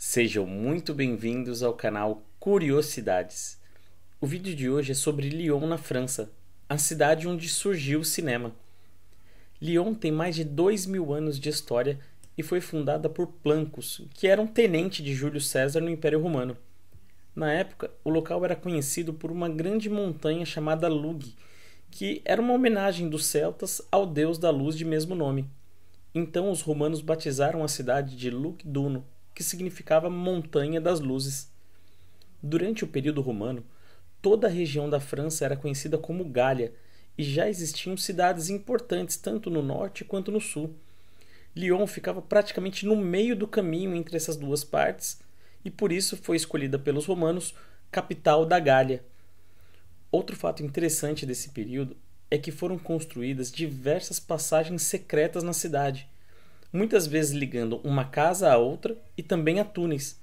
Sejam muito bem-vindos ao canal Curiosidades. O vídeo de hoje é sobre Lyon, na França, a cidade onde surgiu o cinema. Lyon tem mais de 2000 anos de história e foi fundada por Plancus, que era um tenente de Júlio César no Império Romano. Na época, o local era conhecido por uma grande montanha chamada Lug, que era uma homenagem dos celtas ao deus da luz de mesmo nome. Então os romanos batizaram a cidade de Lugdunum, que significava Montanha das Luzes. Durante o período romano, toda a região da França era conhecida como Gália, e já existiam cidades importantes tanto no norte quanto no sul. Lyon ficava praticamente no meio do caminho entre essas duas partes, e por isso foi escolhida pelos romanos capital da Gália. Outro fato interessante desse período é que foram construídas diversas passagens secretas na cidade, muitas vezes ligando uma casa a outra e também a túneis.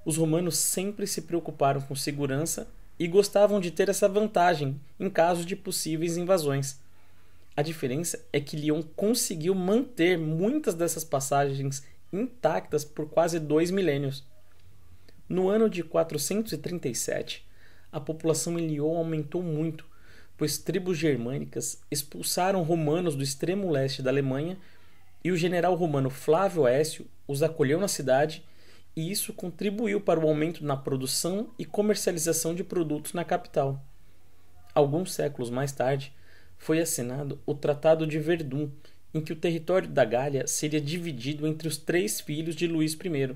Os romanos sempre se preocuparam com segurança e gostavam de ter essa vantagem em caso de possíveis invasões. A diferença é que Lyon conseguiu manter muitas dessas passagens intactas por quase 2 milênios. No ano de 437, a população em Lyon aumentou muito, pois tribos germânicas expulsaram romanos do extremo leste da Alemanha e o general romano Flávio Aécio os acolheu na cidade, e isso contribuiu para o aumento na produção e comercialização de produtos na capital. Alguns séculos mais tarde, foi assinado o Tratado de Verdun, em que o território da Gália seria dividido entre os 3 filhos de Luís I.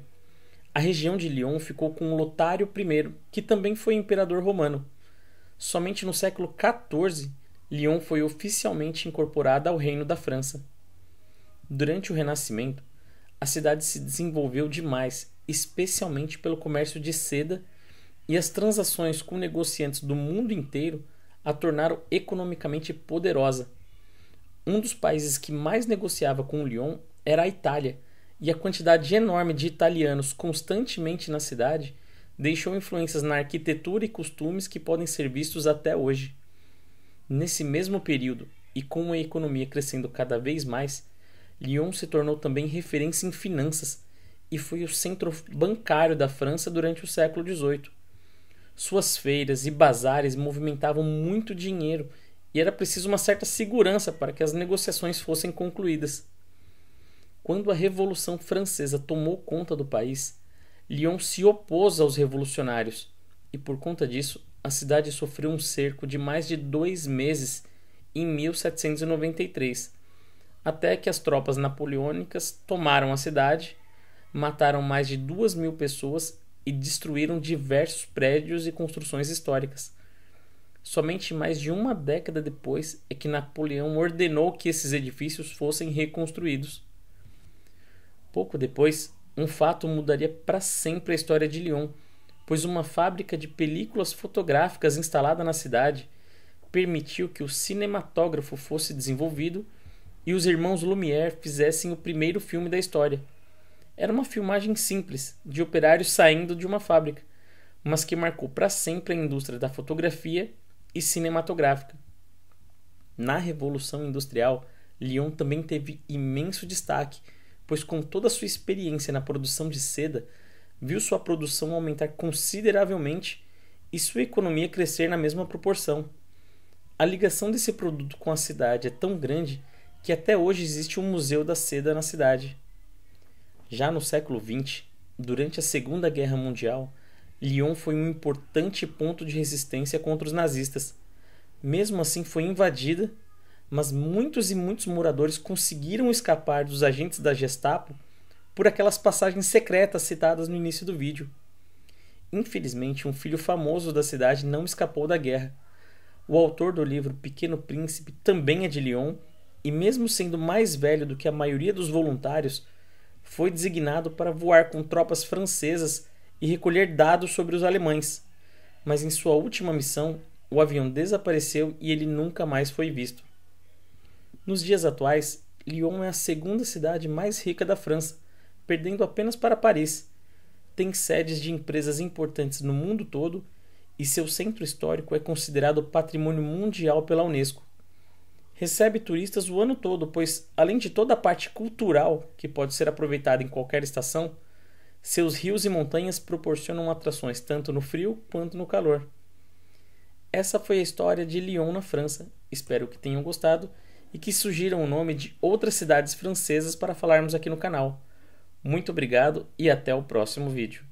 A região de Lyon ficou com Lotário I, que também foi imperador romano. Somente no século XIV, Lyon foi oficialmente incorporada ao Reino da França. Durante o Renascimento, a cidade se desenvolveu demais, especialmente pelo comércio de seda, e as transações com negociantes do mundo inteiro a tornaram economicamente poderosa. Um dos países que mais negociava com Lyon era a Itália, e a quantidade enorme de italianos constantemente na cidade deixou influências na arquitetura e costumes que podem ser vistos até hoje. Nesse mesmo período, e com a economia crescendo cada vez mais, Lyon se tornou também referência em finanças e foi o centro bancário da França durante o século XVIII. Suas feiras e bazares movimentavam muito dinheiro e era preciso uma certa segurança para que as negociações fossem concluídas. Quando a Revolução Francesa tomou conta do país, Lyon se opôs aos revolucionários e, por conta disso, a cidade sofreu um cerco de mais de 2 meses em 1793. Até que as tropas napoleônicas tomaram a cidade, mataram mais de 2.000 pessoas e destruíram diversos prédios e construções históricas. Somente mais de uma década depois é que Napoleão ordenou que esses edifícios fossem reconstruídos. Pouco depois, um fato mudaria para sempre a história de Lyon, pois uma fábrica de películas fotográficas instalada na cidade permitiu que o cinematógrafo fosse desenvolvido e os irmãos Lumière fizessem o primeiro filme da história. Era uma filmagem simples, de operários saindo de uma fábrica, mas que marcou para sempre a indústria da fotografia e cinematográfica. Na Revolução Industrial, Lyon também teve imenso destaque, pois com toda a sua experiência na produção de seda, viu sua produção aumentar consideravelmente e sua economia crescer na mesma proporção. A ligação desse produto com a cidade é tão grande que até hoje existe um museu da seda na cidade. Já no século XX, durante a Segunda Guerra Mundial, Lyon foi um importante ponto de resistência contra os nazistas. Mesmo assim foi invadida, mas muitos e muitos moradores conseguiram escapar dos agentes da Gestapo por aquelas passagens secretas citadas no início do vídeo. Infelizmente, um filho famoso da cidade não escapou da guerra. O autor do livro Pequeno Príncipe também é de Lyon, e mesmo sendo mais velho do que a maioria dos voluntários, foi designado para voar com tropas francesas e recolher dados sobre os alemães. Mas em sua última missão, o avião desapareceu e ele nunca mais foi visto. Nos dias atuais, Lyon é a segunda cidade mais rica da França, perdendo apenas para Paris. Tem sedes de empresas importantes no mundo todo e seu centro histórico é considerado patrimônio mundial pela Unesco. Recebe turistas o ano todo, pois, além de toda a parte cultural que pode ser aproveitada em qualquer estação, Seus rios e montanhas proporcionam atrações tanto no frio quanto no calor. Essa foi a história de Lyon, na França. Espero que tenham gostado e que sugiram o nome de outras cidades francesas para falarmos aqui no canal. Muito obrigado e até o próximo vídeo.